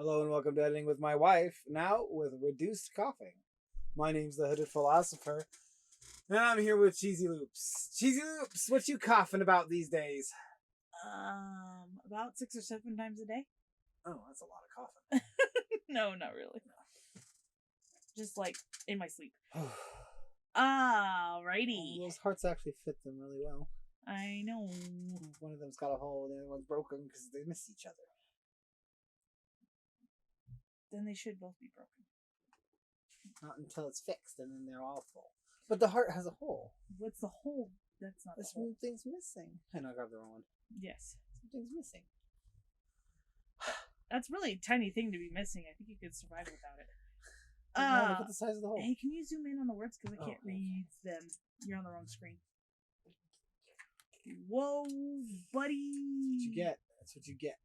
Hello and welcome to Editing with my wife, now with reduced coughing. My name's the Hooded Philosopher, and I'm here with Cheesy Loops. Cheesy Loops, what you coughing about these days? About 6 or 7 times a day. Oh, that's a lot of coughing. No, not really. Just like in my sleep. Alrighty. Those hearts actually fit them really well. I know. One of them's got a hole, and the other one's broken because they miss each other. Then they should both be broken. Not until it's fixed, and then they're all full. But the heart has a hole. What's the hole? That's not the hole. Something's missing. And I got the wrong one. Yes. Something's missing. That's really a tiny thing to be missing. I think you could survive without it. Look at the size of the hole. Hey, can you zoom in on the words? Because I can't read them. You're on the wrong screen. Whoa, buddy. That's what you get. That's what you get.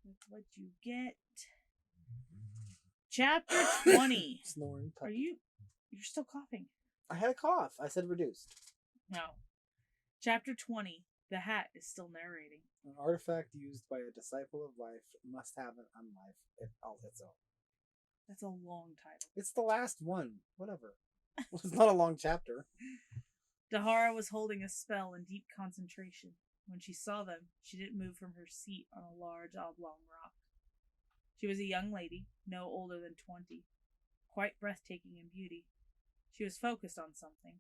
That's what you get. Chapter 20. Snoring. Are you... You're still coughing. I had a cough. I said reduced. No. Chapter 20. The hat is still narrating. An artifact used by a disciple of life must have an unlife all its own. That's a long title. It's the last one. Whatever. It's not a long chapter. Dahara was holding a spell in deep concentration. When she saw them, she didn't move from her seat on a large oblong rock. She was a young lady, no older than 20, quite breathtaking in beauty. She was focused on something.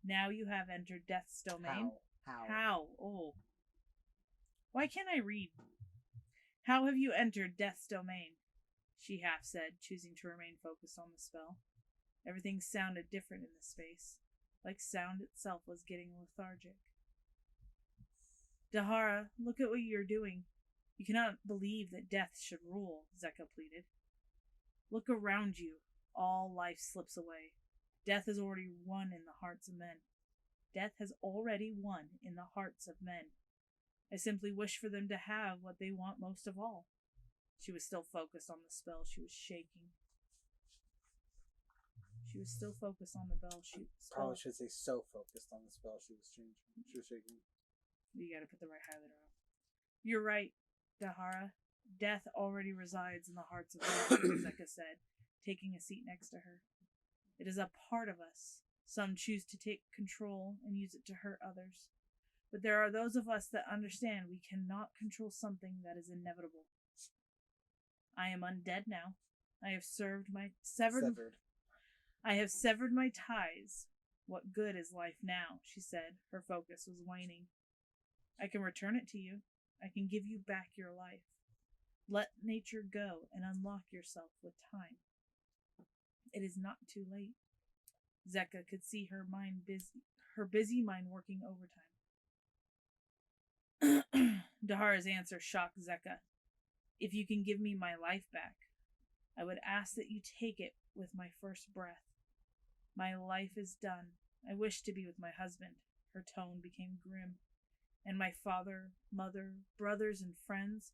Now you have entered Death's domain. How? Oh. Why can't I read? How have you entered Death's domain? She half said, choosing to remain focused on the spell. Everything sounded different in this space, like sound itself was getting lethargic. Dahara, look at what you're doing. You cannot believe that death should rule, Zeka pleaded. Look around you. All life slips away. Death has already won in the hearts of men. Death has already won in the hearts of men. I simply wish for them to have what they want most of all. She was still focused on the spell. She was shaking. She was still focused on the bell. Probably should say so focused on the spell she was shaking. You gotta put the right highlighter on. You're right, Dahara. Death already resides in the hearts of men, Zeka said, taking a seat next to her. It is a part of us. Some choose to take control and use it to hurt others. But there are those of us that understand we cannot control something that is inevitable. I am undead now. I have I have severed my ties. What good is life now? She said. Her focus was waning. I can return it to you. I can give you back your life. Let nature go and unlock yourself with time. It is not too late. Zeka could see her busy mind working overtime. Dahara's answer shocked Zeka. If you can give me my life back, I would ask that you take it with my first breath. My life is done. I wish to be with my husband. Her tone became grim. And my father, mother, brothers, and friends,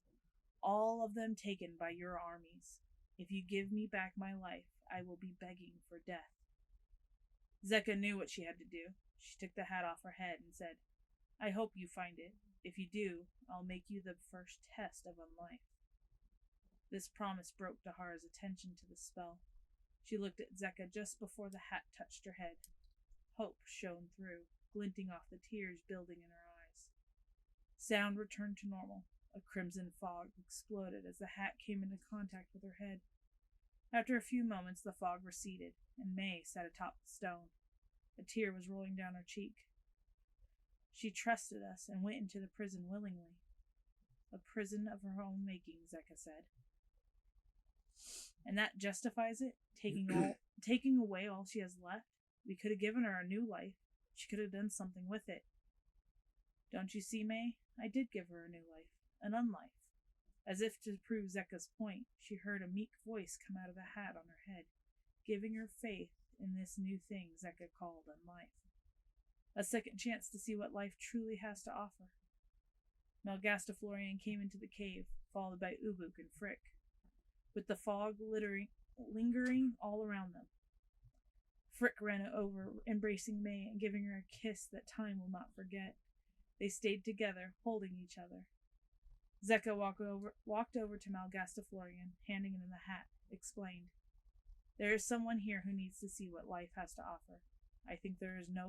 all of them taken by your armies. If you give me back my life, I will be begging for death. Zeka knew what she had to do. She took the hat off her head and said, I hope you find it. If you do, I'll make you the first test of unlife. This promise broke Dahara's attention to the spell. She looked at Zeka just before the hat touched her head. Hope shone through, glinting off the tears building in her eyes. Sound returned to normal. A crimson fog exploded as the hat came into contact with her head. After a few moments, the fog receded, and May sat atop the stone. A tear was rolling down her cheek. She trusted us and went into the prison willingly. A prison of her own making, Zeka said. And that justifies it? Taking away all she has left? We could have given her a new life. She could have done something with it. Don't you see, May? I did give her a new life. An unlife. As if to prove Zeka's point, she heard a meek voice come out of the hat on her head, giving her faith in this new thing Zeka called unlife. A second chance to see what life truly has to offer. Melgastaflorian came into the cave, followed by Ubuk and Frick, with the fog lingering all around them. Frick ran over, embracing May and giving her a kiss that time will not forget. They stayed together, holding each other. Zeka walked over to Malgastaflorian, handing him the hat, explained, "There is someone here who needs to see what life has to offer. I think there is no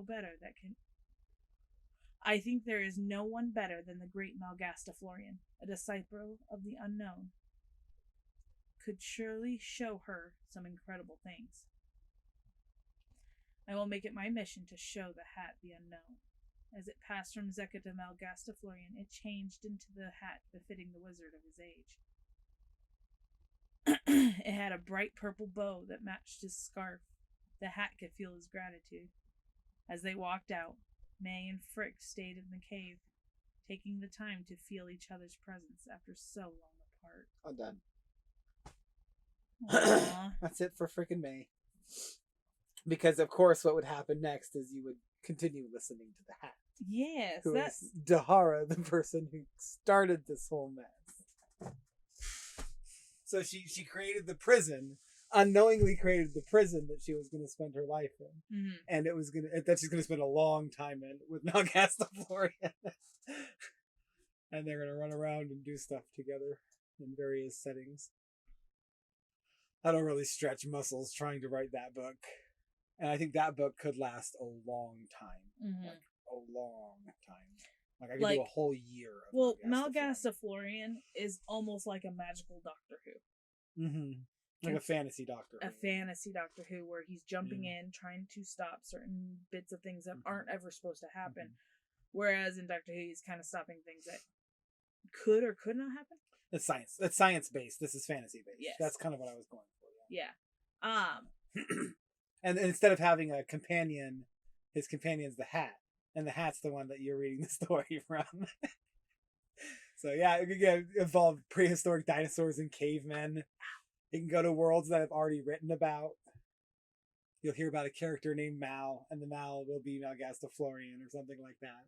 one better than the great Malgastaflorian, a disciple of the unknown. Could surely show her some incredible things. I will make it my mission to show the hat the unknown." As it passed from Zeka to Malgastaflorian, it changed into the hat befitting the wizard of his age. It had a bright purple bow that matched his scarf. The hat could feel his gratitude. As they walked out, May and Frick stayed in the cave, taking the time to feel each other's presence after so long apart. I'm done. Aww. That's it for frickin' May. Because, of course, what would happen next is you would continue listening to the hat. Yes, Who is Dahara, the person who started this whole mess. So she created the prison, unknowingly created the prison that she was going to spend her life in. Mm-hmm. And that she's going to spend a long time in with Malgastaflorian. And they're going to run around and do stuff together in various settings. I don't really stretch muscles trying to write that book. And I think that book could last a long time. Mm-hmm. Like, a long time. Like, I could do a whole year of Malgastaflorian is almost like a magical Doctor Who. Mm-hmm. Like a fantasy Doctor Who. A fantasy Doctor Who where he's jumping in, trying to stop certain bits of things that aren't ever supposed to happen. Whereas in Doctor Who, he's kind of stopping things that could or could not happen. It's science. It's science-based. This is fantasy-based. Yes. That's kind of what I was going for. Yeah. And instead of having a companion, his companion's the hat. And the hat's the one that you're reading the story from. So yeah, it could involve prehistoric dinosaurs and cavemen. You can go to worlds that I've already written about. You'll hear about a character named Mal, and the Mal will be Malgastaflorian or something like that.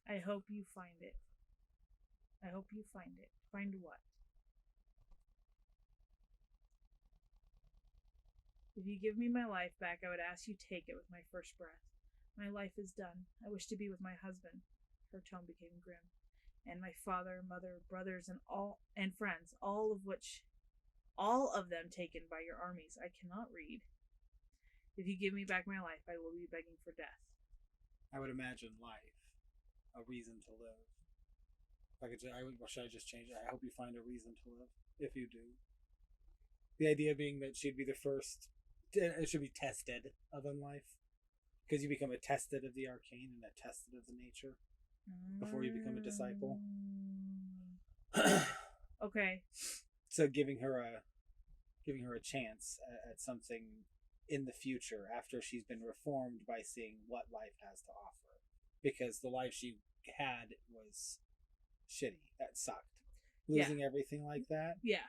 I hope you find it. I hope you find it. Find what? If you give me my life back, I would ask you take it with my first breath. My life is done. I wish to be with my husband. Her tone became grim. And my father, mother, brothers, and friends, all of them taken by your armies. I cannot read. If you give me back my life, I will be begging for death. I would imagine life, a reason to live. Should I just change it? I hope you find a reason to live, if you do. The idea being that she'd be the first, it should be tested of in life. Because you become a tested of the arcane and a tested of the nature before you become a disciple. Okay. So giving her a chance at something in the future after she's been reformed by seeing what life has to offer. Because the life she had was shitty. That sucked. Losing everything like that. Yeah.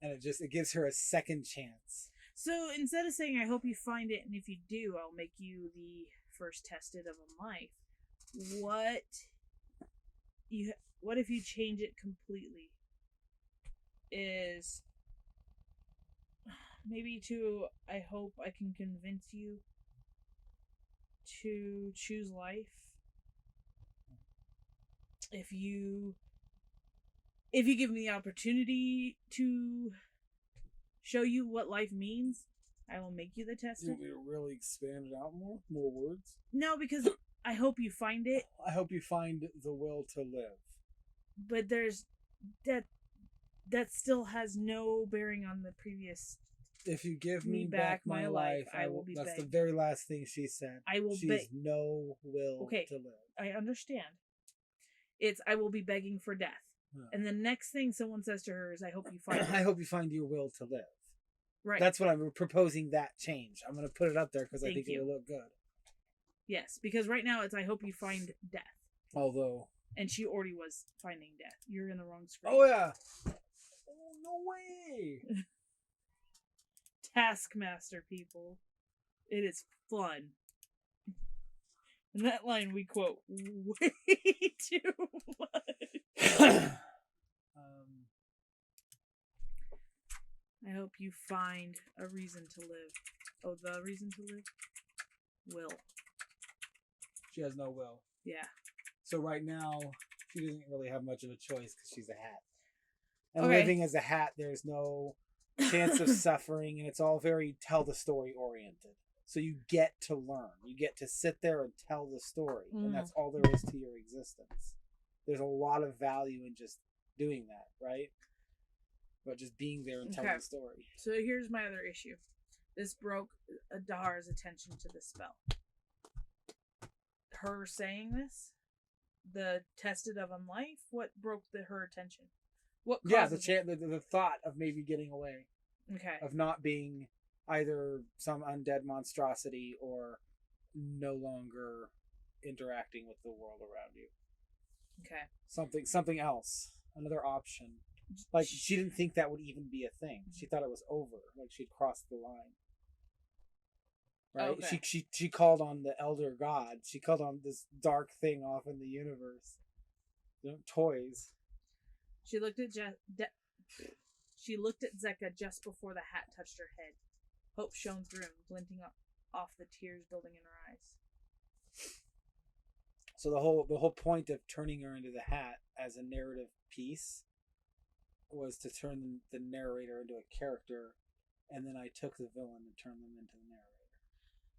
And it gives her a second chance. So instead of saying, I hope you find it, and if you do, I'll make you the first tested of a life, what if you change it completely? Is maybe to, I hope I can convince you to choose life. If you give me the opportunity to show you what life means, I will make you the tested. You want me to really expand it out more? More words? No, because I hope you find it. I hope you find the will to live. But there's that still has no bearing on the previous. If you give me back my life, I will be. That's the very last thing she said. I will. She has no will to live. I understand. I will be begging for death. Yeah. And the next thing someone says to her is, I hope you find it. I hope you find your will to live. Right. That's what I'm proposing, that change. I'm going to put it up there because I think it will look good. Yes, because right now it's I hope you find death. Although. And she already was finding death. You're in the wrong screen. Oh, yeah. Oh, no way. Taskmaster, people. It is fun. And that line we quote way too much. I hope you find a reason to live. Oh, the reason to live? Will. She has no will. Yeah. So right now, She doesn't really have much of a choice because she's a hat. And Okay. living as a hat, there's no chance of suffering, and it's all very tell the story oriented. So you get to learn. You get to sit there and tell the story, and that's all there is to your existence. There's a lot of value in just doing that, right? But just being there and telling the story. So here's my other issue. This broke Dahara's attention to the spell. Her saying this, the tested of on life, what broke her attention? What caused the thought of maybe getting away. Okay. Of not being either some undead monstrosity or no longer interacting with the world around you. Okay. Something else. Another option. Like, she didn't think that would even be a thing. She thought it was over. Like, she'd crossed the line. Right? Okay. She called on the elder god. She called on this dark thing off in the universe. Toys. She looked at She looked at Zeka just before the hat touched her head. Hope shone through him, glinting off the tears building in her eyes. So the whole point of turning her into the hat as a narrative piece was to turn the narrator into a character, and then I took the villain and turned them into the narrator.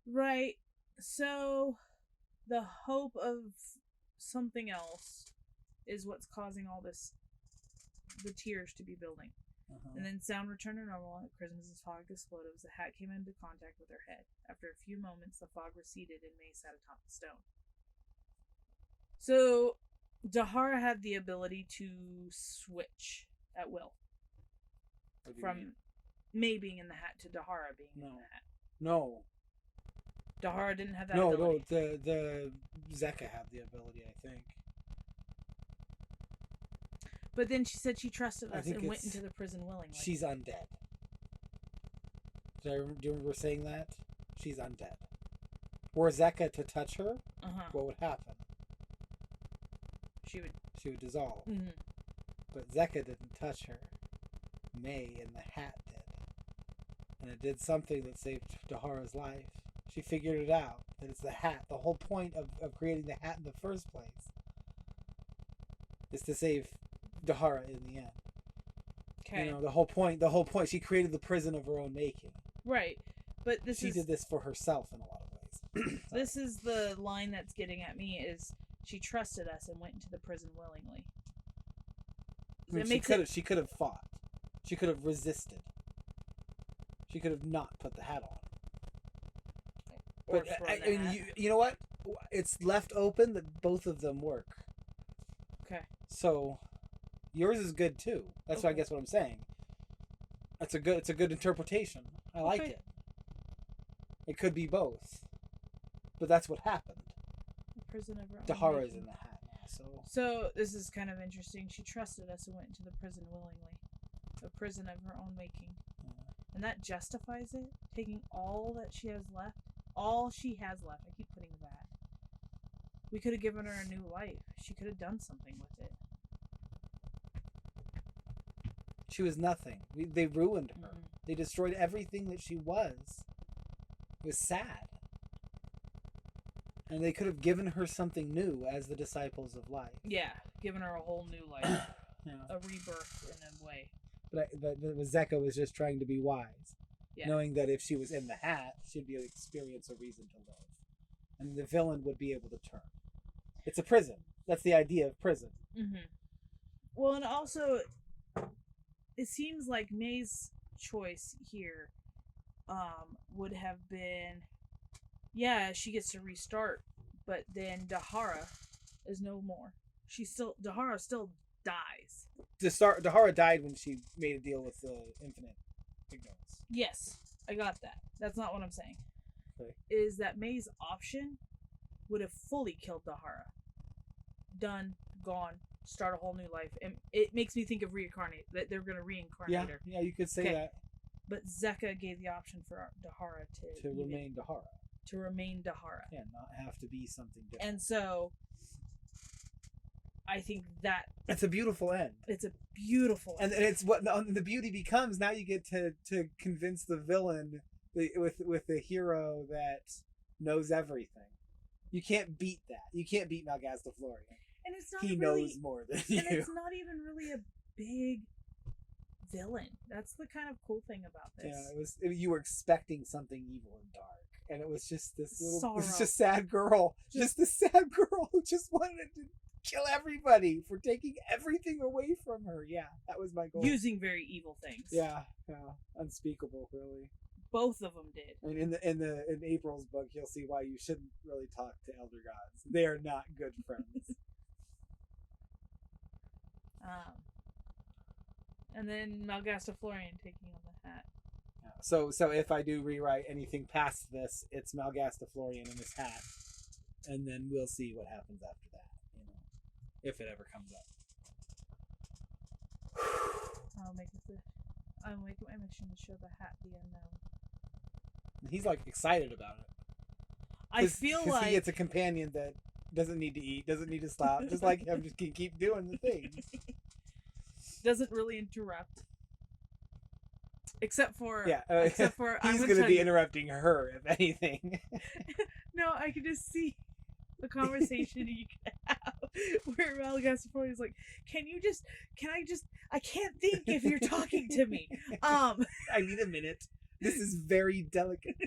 Right. So the hope of something else is what's causing all this, the tears to be building. And then sound returned to normal, and Christmas's fog exploded as the hat came into contact with her head. After a few moments, the fog receded and May sat atop the stone. So, Dahara had the ability to switch at will. From May being in the hat to Dahara being in the hat. No. Dahara didn't have that ability. No, the Zeka had the ability, I think. But then she said she trusted us and went into the prison willingly. She's undead. Do you remember saying that? She's undead. Were Zeka to touch her, what would happen? She would dissolve. Mm-hmm. But Zeka didn't touch her. May in the hat did. And it did something that saved Dahara's life. She figured it out. That it's the hat. The whole point of creating the hat in the first place is to save Dahara in the end. Okay. You know, the whole point, she created the prison of her own making. Right. But she did this for herself in a lot of ways. This is the line that's getting at me is she trusted us and went into the prison willingly. I mean, she could have fought. She could have resisted. She could have not put the hat on. But I mean, you know what? It's left open that both of them work. Okay. So yours is good too. That's I guess what I'm saying. It's a good interpretation. I like it. It could be both, but that's what happened. The prison of her own Dahara's making. in the hat now, so this is kind of interesting. She trusted us and went into the prison willingly, a prison of her own making, and that justifies it. Taking all that she has left, all she has left. I keep putting that. We could have given her a new life. She could have done something with it. She was nothing. They ruined her. Mm-hmm. They destroyed everything that she was. It was sad. And they could have given her something new as the disciples of life. Yeah, given her a whole new life. A rebirth in a way. But Zeka was just trying to be wise. Yeah. Knowing that if she was in the hat, she'd be able to experience a reason to live. And the villain would be able to turn. It's a prison. That's the idea of prison. Mm-hmm. Well, and also, it seems like May's choice here would have been, she gets to restart, but then Dahara is no more. Dahara still dies. Dahara died when she made a deal with the infinite ignorance. Yes, I got that. That's not what I'm saying. Okay. Is that May's option would have fully killed Dahara. Done, gone, start a whole new life. And it makes me think of reincarnate, that they're going to reincarnate her. Yeah, you could say that. But Zeka gave the option for Dahara to remain Dahara. To remain Dahara. Yeah, not have to be something different. And so, I think that... It's a beautiful end. It's a beautiful end. And it's what the beauty becomes, now you get to convince the villain with the hero that knows everything. You can't beat that. You can't beat Malgaz the Florian. And it's not he really, knows more than you. and it's not even really a big villain. That's the kind of cool thing about this. Yeah, you were expecting something evil and dark, and it was just this little, Sorrow. just sad girl, just this sad girl who just wanted to kill everybody for taking everything away from her. Yeah, that was my goal. Using very evil things. Yeah, unspeakable, really. Both of them did. I mean, in April's book, you'll see why you shouldn't really talk to elder gods. They are not good friends. And then Malgasta Florian taking on the hat. Yeah. So if I do rewrite anything past this, it's Malgasta Florian in his hat, and then we'll see what happens after that. If it ever comes up. I'll make it my mission to show the hat the unknown. He's like excited about it. I feel like he gets a companion that doesn't need to eat, doesn't need to stop, just like him, just can keep doing the thing. Doesn't really interrupt. Except for he's going to be interrupting her, if anything. No, I can just see the conversation you can have where Malgasta Florian is like, I can't think if you're talking to me. I need a minute. This is very delicate.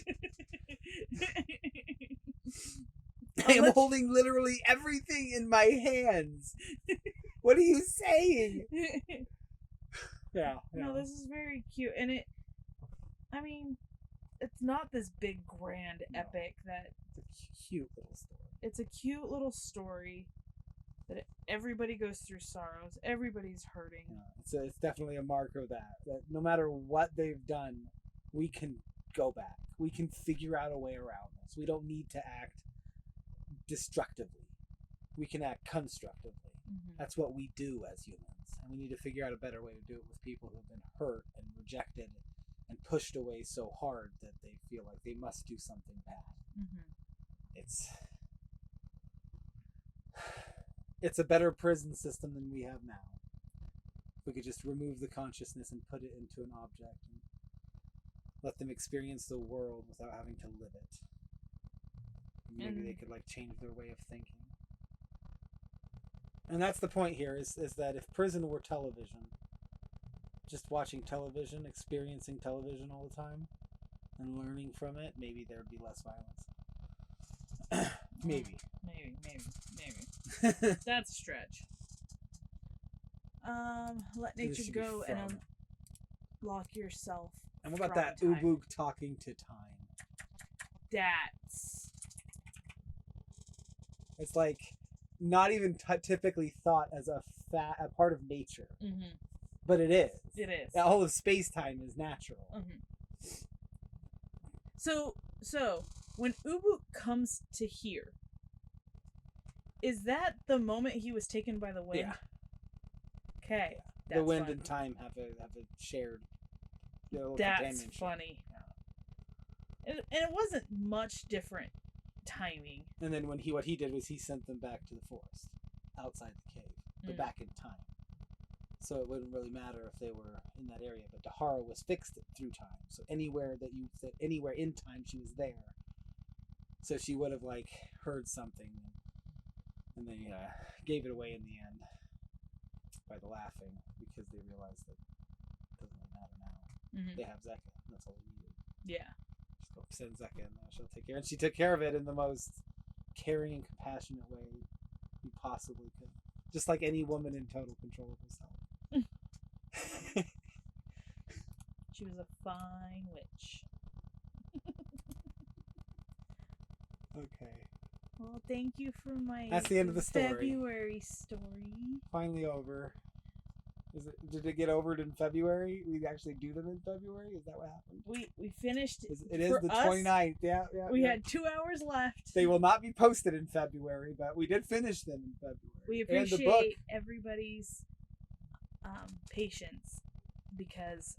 I am holding literally everything in my hands. What are you saying? Yeah. No, this is very cute. And it's not this big, grand epic that... It's a cute little story. It's a cute little story that everybody goes through sorrows. Everybody's hurting. Yeah, it's definitely a mark of that no matter what they've done, we can go back. We can figure out a way around this. We don't need to act destructively. We can act constructively. Mm-hmm. That's what we do as humans. And we need to figure out a better way to do it with people who have been hurt and rejected and pushed away so hard that they feel like they must do something bad. Mm-hmm. It's a better prison system than we have now. If we could just remove the consciousness and put it into an object and let them experience the world without having to live it. Maybe they could change their way of thinking. And that's the point here, is that if prison were television, just watching television, experiencing television all the time, and learning from it, maybe there'd be less violence. Maybe. That's a stretch. Let nature go and unlock yourself. And what about that Ubuk talking to time? It's not even typically thought as a part of nature. Mm-hmm. But it is. It is. All of space-time is natural. Mm-hmm. So when Ubuk comes to here, is that the moment he was taken by the wind? Yeah. Okay. The wind and time have a shared. That's funny. Yeah. And it wasn't much different timing. And then what he did was he sent them back to the forest, outside the cave, but back in time. So it wouldn't really matter if they were in that area. But Dahara was fixed through time. So anywhere in time, she was there. So she would have heard something, and they gave it away in the end by the laughing, because they realized that it doesn't really matter now. Mm-hmm. They have Zeka. That's all we needed. Yeah. Just go send Zeka in there. She'll take care. And she took care of it in the most caring and compassionate way you possibly could. Just like any woman in total control of herself. She was a fine witch. Okay. Well, thank you for my That's the end of the story. February story. Finally over. Did it get over in February? We actually do them in February? Is that what happened? We finished. It is the 29th. Yeah. We had 2 hours left. They will not be posted in February, but we did finish them in February. We appreciate everybody's patience, because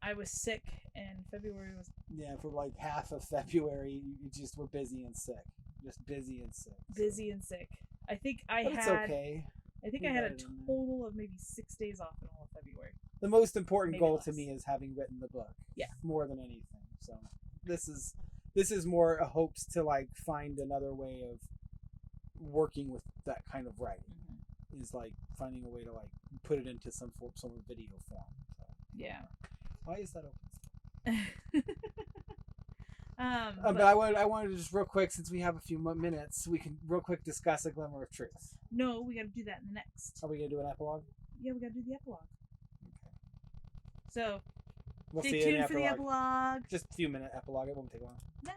I was sick and February was... Yeah, for half of February, you just were busy and sick. Just busy and sick. Busy and sick. I think it's okay. I think I had a total of maybe 6 days off in all of February. The most important goal to me is having written the book. Yeah. More than anything. So this is more a hopes to find another way of working with that kind of writing. Mm-hmm. Is like finding a way to like put it into some sort of video form. So. Yeah. Why is that open? But I wanted to just real quick, since we have a few minutes, we can real quick discuss A Glimmer of Truth. no, we got to do that in the next. Are we gonna do an epilogue? Yeah, we got to do the epilogue. Okay. So We'll stay see you in tuned the for the epilogue. Just a few minute epilogue. It won't take long. No.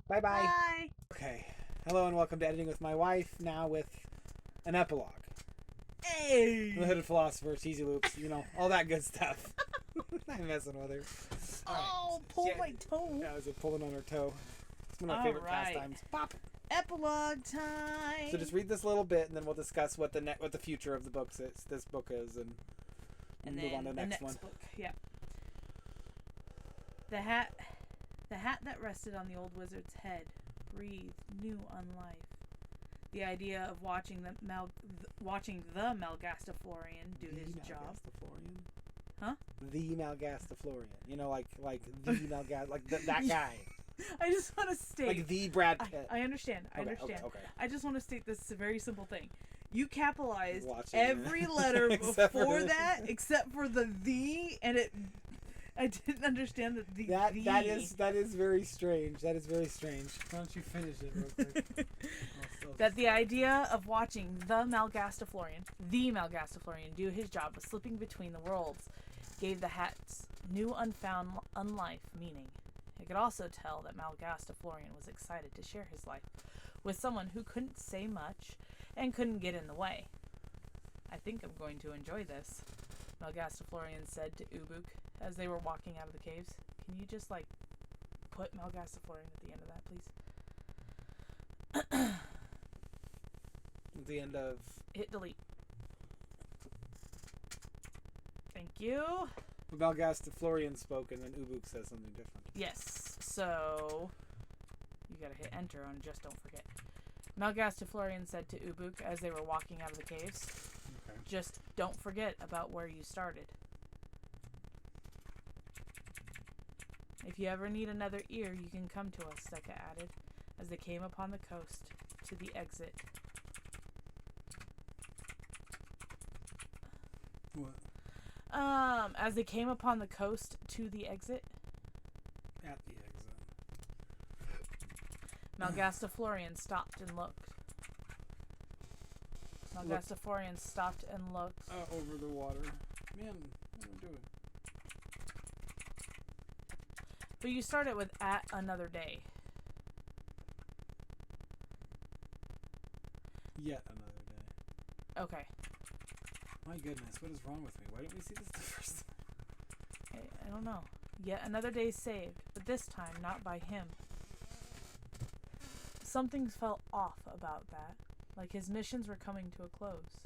Bye bye. Bye. Okay. Hello and welcome to Editing with My Wife. Now with an epilogue. Hey. The Hooded Philosopher, Cheesy Loops, you know, all that good stuff. I'm messing with her. Oh, pull my toe. Yeah, I was pulling on her toe. It's one of my favorite pastimes. Pop. Epilogue time. So just read this little bit, and then we'll discuss what the future of the books is. This book is, and then move on to the next one. book. Yeah. The hat that rested on the old wizard's head breathed new unlife. The idea of watching the Malgastaflorian do his job. Malgastaflorian? Huh? The Malgastaflorian. You know, like the Malgast, like that guy. I just want to state. Like the Brad Pitt. I understand. I understand. Okay. I just want to state this very simple thing. You capitalized Watching every letter before that, except for the and it. I didn't understand that the. That is very strange. That is very strange. Why don't you finish it real quick? That the idea of watching the Malgastaflorian do his job of slipping between the worlds gave the hat's new unfound unlife meaning. It could also tell that Malgastaflorian was excited to share his life with someone who couldn't say much and couldn't get in the way. I think I'm going to enjoy this, Malgastaflorian said to Ubuk as they were walking out of the caves. Can you just, put Malgastaflorian at the end of that, please? At the end of... Hit delete. Thank you. Malgastaflorian spoke, and then Ubuk says something different. Yes, so... You gotta hit enter on Just Don't Forget. Malgastaflorian said to Ubuk as they were walking out of the caves. Okay. Just don't forget about where you started. If you ever need another ear, you can come to us, Zeka added, as they came upon the coast to the exit. What? As they came upon the coast to the exit. At the exit. Malgastaflorian stopped and looked. Malgastaflorian stopped and looked. Over the water. Man, what am I doing? But you started with at another day. Yet another day. Okay. My goodness, what is wrong with me? Why didn't we see this the first time? I don't know. Yet another day saved, but this time not by him. Something felt off about that, like his missions were coming to a close,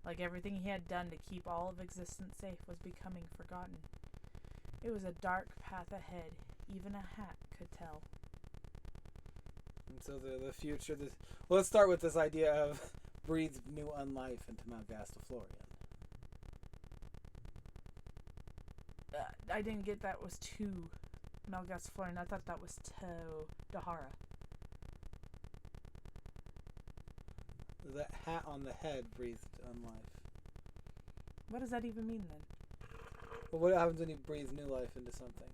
like everything he had done to keep all of existence safe was becoming forgotten. It was a dark path ahead, even a hat could tell. And so the future... Well, let's start with this idea of breathes new unlife into Malgastaflorian. I didn't get that was to Malgastaflorian. I thought that was to Dahara. That hat on the head breathed unlife. What does that even mean then? Well, what happens when you breathe new life into something?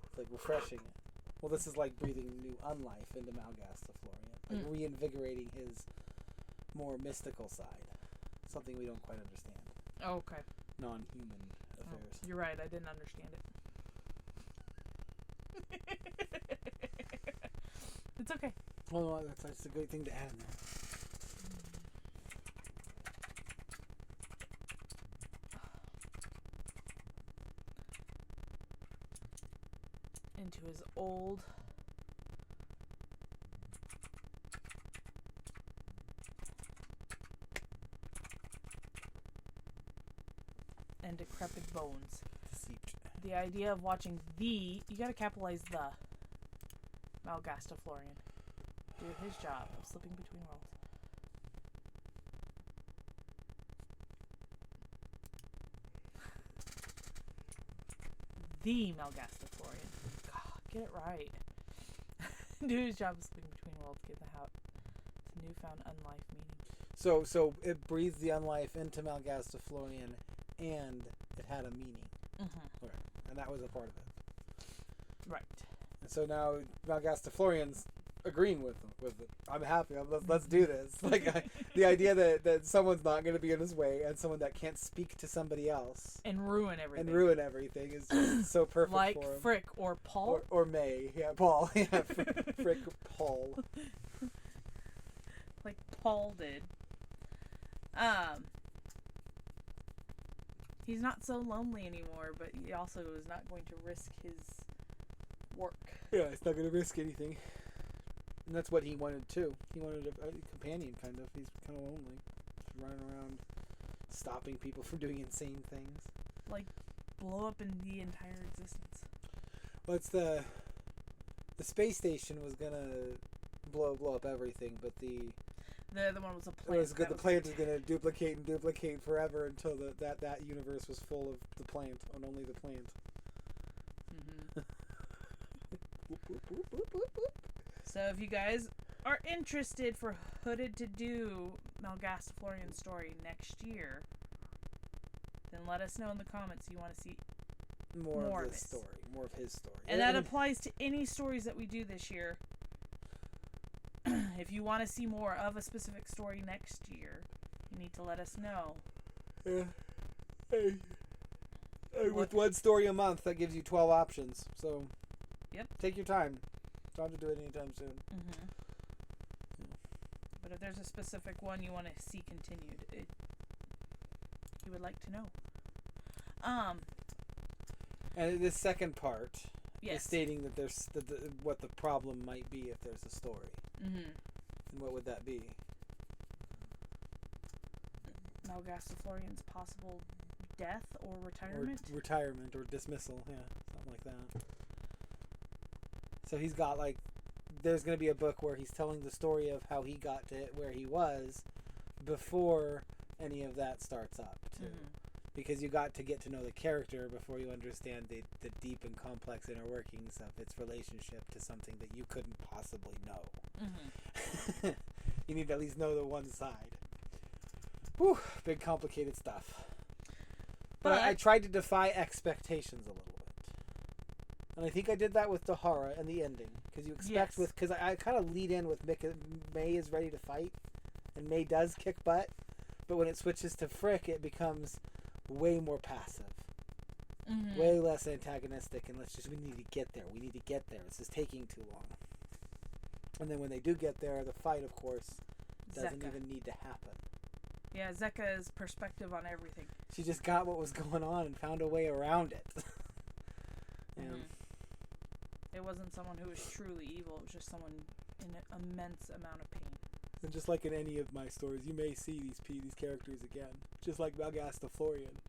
It's like refreshing it. Well, this is like breathing new unlife into Malgastaflorian. Like reinvigorating his more mystical side. Something we don't quite understand. Oh, okay. Non-human affairs. You're right, I didn't understand it. It's okay. Well, no, that's a great thing to add in there. Into his old and decrepit bones. Deceived. The idea of watching you gotta capitalize the Malgastaflorian do his job of slipping between worlds. The Malgastaflorian. God, get it right. Do his job of slipping between worlds, give the hat its new newfound unlife meaning. So it breathed the unlife into Malgasta Florian, and it had a meaning. Mm-hmm. Right. And that was a part of it. Right. And so now Malgasta Florian's agreeing with it. I'm happy. Let's do this. The idea that someone's not going to be in his way, and someone that can't speak to somebody else and ruin everything. is just so perfect like for him. Frick or Paul or May. Yeah, Paul. Yeah, Frick Paul. Like Paul did. He's not so lonely anymore, but he also is not going to risk his work. Yeah, he's not going to risk anything. And that's what he wanted too. He wanted a companion, kind of. He's kind of lonely. Just running around, stopping people from doing insane things. Like, blow up in the entire existence. Well, it's the space station was going to blow up everything, but the other one was a plant. The plant is going to duplicate forever until that universe was full of the plant, and only the plant. Mm-hmm. So if you guys are interested for Hooded to do Malgasta Florian's story next year, then let us know in the comments you want to see more of his story. More of his story. And that applies to any stories that we do this year. If you want to see more of a specific story next year, you need to let us know. Yeah. Hey, with one story a month, that gives you 12 options. So, yep. Take your time. Don't have to do it anytime soon. Mm-hmm. But if there's a specific one you want to see continued, you would like to know. And this second part yes. is stating that there's what the problem might be if there's a story. Mm-hmm. And what would that be? Malgasta Florian's possible death or retirement? Or retirement or dismissal, yeah. Something like that. So he's got there's going to be a book where he's telling the story of how he got to where he was before any of that starts up, too. Mm-hmm. Because you got to get to know the character before you understand the deep and complex inner workings of its relationship to something that you couldn't possibly know. Mm-hmm. You need to at least know the one side. Whew, big complicated stuff. But I tried to defy expectations a little bit. And I think I did that with Dahara and the ending. Because you expect yes. because I kind of lead in with May is ready to fight. And May does kick butt. But when it switches to Frick, it becomes way more passive. Mm-hmm. Way less antagonistic. And we need to get there. We need to get there. This is taking too long. And then when they do get there, the fight, of course, doesn't even need to happen. Yeah, Zeka's perspective on everything. She just got what was going on and found a way around it. Mm-hmm. It wasn't someone who was truly evil. It was just someone in an immense amount of pain. And just like in any of my stories, you may see these characters again. Just like Malgasta Florian.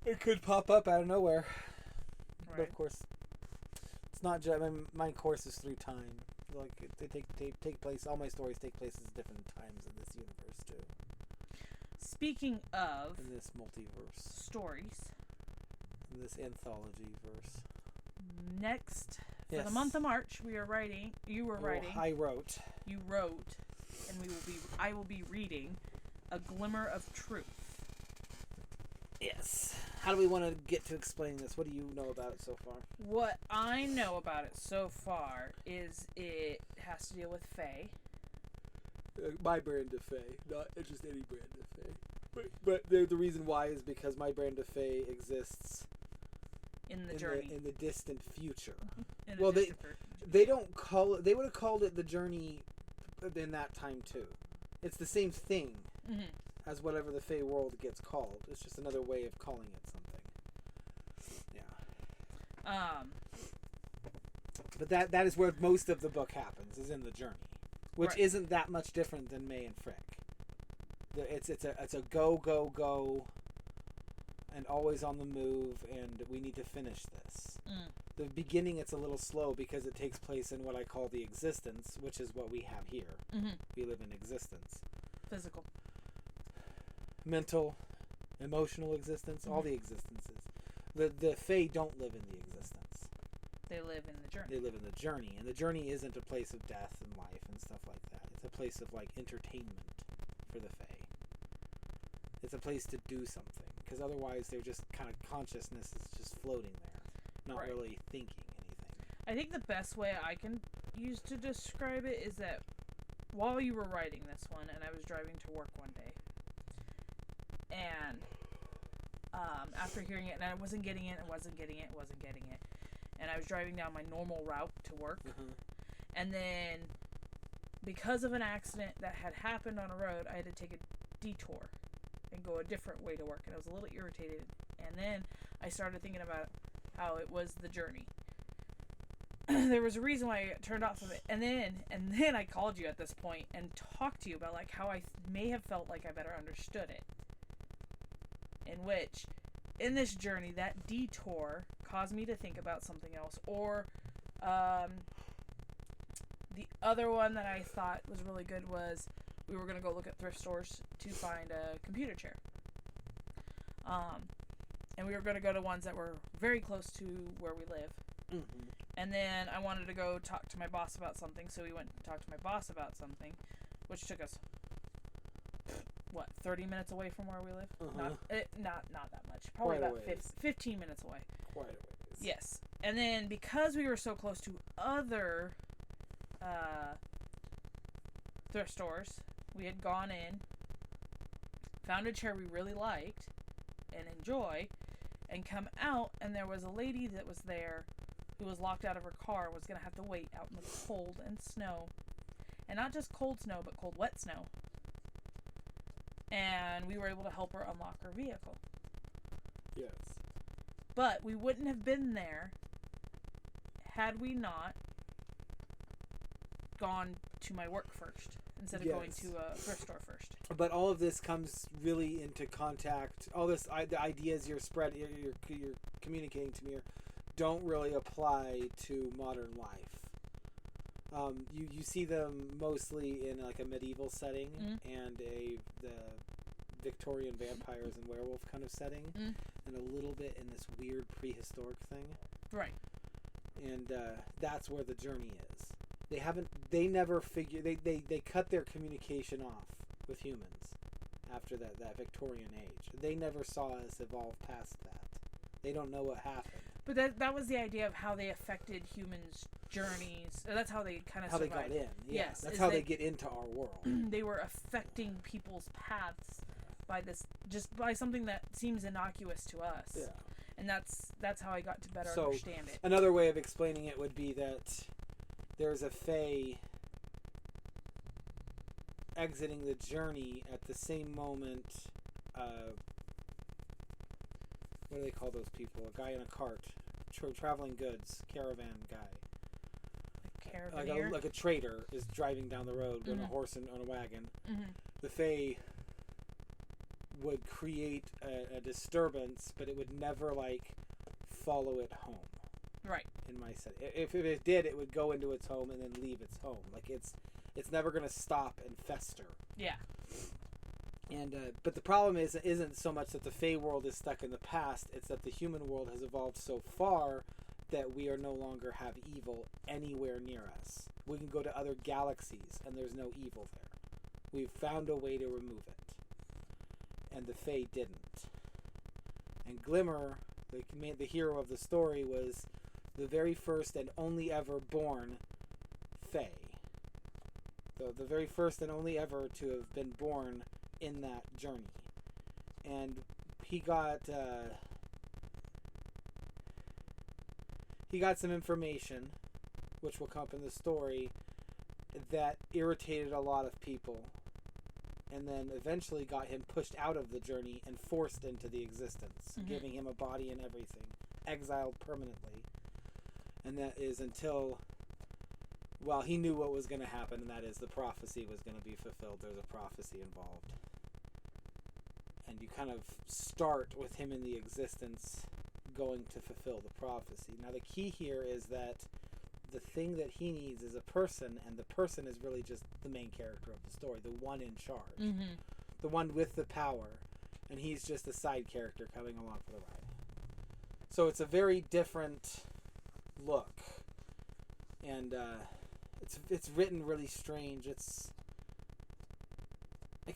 It could pop up out of nowhere. Right. But of course, it's not just... my course is through time. They take place... All my stories take place at different times in this universe, too. Speaking of... In this multiverse. Stories. In this anthology verse. Next... For the month of March, we are writing. You were writing. I wrote. You wrote, and I will be reading, A Glimmer of Truth. Yes. How do we want to get to explaining this? What do you know about it so far? What I know about it so far is it has to deal with Fae. My brand of Fae, not just any brand of Fae. But the reason why is because my brand of Fae exists in the journey. In the distant future. Well, they don't call it... They would have called it the journey in that time, too. It's the same thing as whatever the Fae world gets called. It's just another way of calling it something. Yeah. But that is where most of the book happens, is in the journey. Which isn't that much different than May and Frick. It's a go, and always on the move, and we need to finish this. The beginning, it's a little slow because it takes place in what I call the existence, which is what we have here. We live in existence. Physical. Mental, emotional existence, all the existences. The Fae don't live in the existence. They live in the journey. They live in the journey, and the journey isn't a place of death and life and stuff like that. It's a place of, like, entertainment for the Fae. It's a place to do something, because otherwise they're just kind of consciousness is just floating there, not really thinking anything. I think the best way I can use to describe it is that while you were writing this one, and I was driving to work one day, and after hearing it, and I wasn't getting it, and I was driving down my normal route to work, and then because of an accident that had happened on a road, I had to take a detour and go a different way to work, and I was a little irritated, and then I started thinking about how it was the journey. There was a reason why I got turned off of it, and then I called you at this point and talked to you about, like, how I may have felt like I better understood it, in which, in this journey, that detour caused me to think about something else, or the other one that I thought was really good was we were going to go look at thrift stores to find a computer chair. And we were going to go to ones that were very close to where we live. Mm-hmm. And then I wanted to go talk to my boss about something, so we went and talked to my boss about something, which took us, 30 minutes away from where we live? Not that much. Probably Quite a about ways. 15 minutes away. Quite a ways. Yes. And then because we were so close to other thrift stores, we had gone in, found a chair we really liked and enjoy, and come out, and there was a lady that was there who was locked out of her car and was going to have to wait out in the cold and snow. And not just cold snow, but cold, wet snow. And we were able to help her unlock her vehicle. Yes. But we wouldn't have been there had we not gone to my work first instead of going to a thrift store first. But all of this comes really into contact. All this, the ideas you're communicating to me don't really apply to modern life. You see them mostly in like a medieval setting and the Victorian vampires and werewolf kind of setting, and a little bit in this weird prehistoric thing. Right. And that's where the journey is. They never figure, they cut their communication off with humans after that Victorian age. They never saw us evolve past that. They don't know what happened. But that was the idea of how they affected humans' journeys. That's how they kind of survived. How they got in. Yeah. Yes. That's how they get into our world. They were affecting people's paths by something that seems innocuous to us. Yeah. And that's how I got to better understand it. Another way of explaining it would be that there's a Fae exiting the journey at the same moment. What do they call those people? A guy in a cart, traveling goods, caravan guy. A caravaneer? Like a trader is driving down the road on a horse and on a wagon. Mm-hmm. The Fae would create a disturbance, but it would never follow it home. Right. In my set, if it did, it would go into its home and then leave its home. It's never going to stop and fester. Yeah. And but the problem isn't so much that the Fae world is stuck in the past. It's that the human world has evolved so far that we are no longer have evil anywhere near us. We can go to other galaxies and there's no evil there. We've found a way to remove it. And the Fae didn't. And Glimmer, the hero of the story, was the very first and only ever born Fae. The very first and only ever to have been born in that journey. And he got some information, which will come up in the story, that irritated a lot of people, and then eventually got him pushed out of the journey and forced into the existence, giving him a body and everything, exiled permanently. And that is until, well, he knew what was going to happen, and that is the prophecy was going to be fulfilled. There's a prophecy involved. And you kind of start with him in the existence going to fulfill the prophecy. Now the key here is that the thing that he needs is a person, and the person is really just the main character of the story, the one in charge, the one with the power, and he's just a side character coming along for the ride. So it's a very different look, and it's written really strange.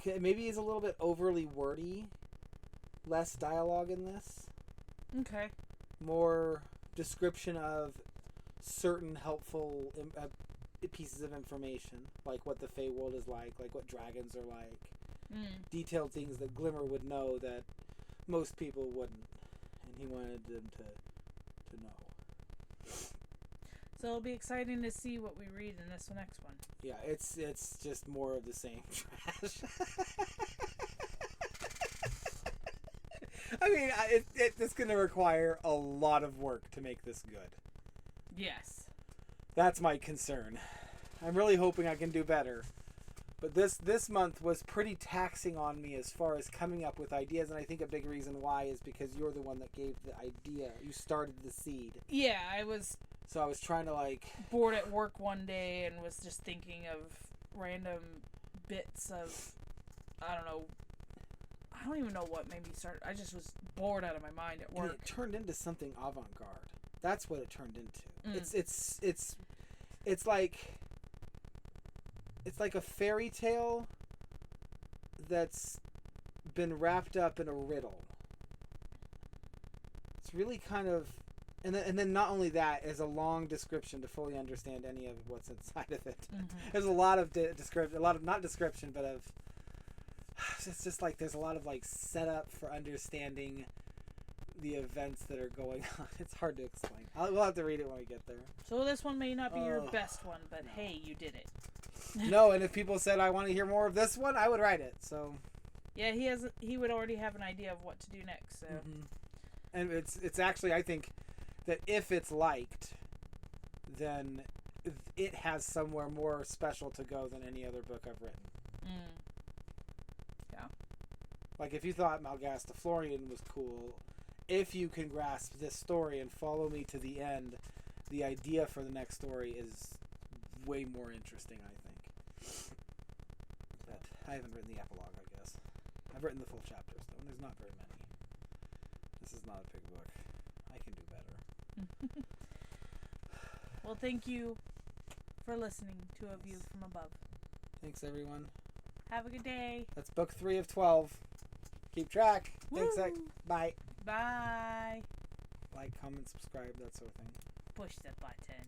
Maybe it's a little bit overly wordy. Less dialogue in this. Okay. More description of certain helpful pieces of information, like what the Feywild is like what dragons are like. Detailed things that Glimmer would know that most people wouldn't, and he wanted them to know. So it'll be exciting to see what we read in this next one. Yeah, it's just more of the same trash. I mean, it's going to require a lot of work to make this good. Yes. That's my concern. I'm really hoping I can do better. But this month was pretty taxing on me as far as coming up with ideas, and I think a big reason why is because you're the one that gave the idea. You started the seed. Yeah, I was... So I was trying to, bored at work one day and was just thinking of random bits of... I don't even know what made me start. I just was bored out of my mind at work. And it turned into something avant-garde. That's what it turned into. It's like a fairy tale that's been wrapped up in a riddle. It's really kind of, and then not only that, is a long description to fully understand any of what's inside of it. There's a lot of description, not description, but of. It's just like there's a lot of setup for understanding the events that are going on. It's hard to explain. We'll have to read it when we get there. So this one may not be your best one, but hey, you did it. No, and if people said I want to hear more of this one, I would write it. So yeah, he would already have an idea of what to do next. So and it's actually, I think that if it's liked, then it has somewhere more special to go than any other book I've written. Yeah. Like if you thought Malgast the Florian was cool, if you can grasp this story and follow me to the end, the idea for the next story is way more interesting, I think. But I haven't written the epilogue, I guess. I've written the full chapters, though, and there's not very many. This is not a big book. I can do better. Well, thank you for listening to A View from Above. Thanks, everyone. Have a good day. That's book 3 of 12. Keep track. Woo! Thanks, bye. Bye. Like, comment, subscribe, that sort of thing. Push the button.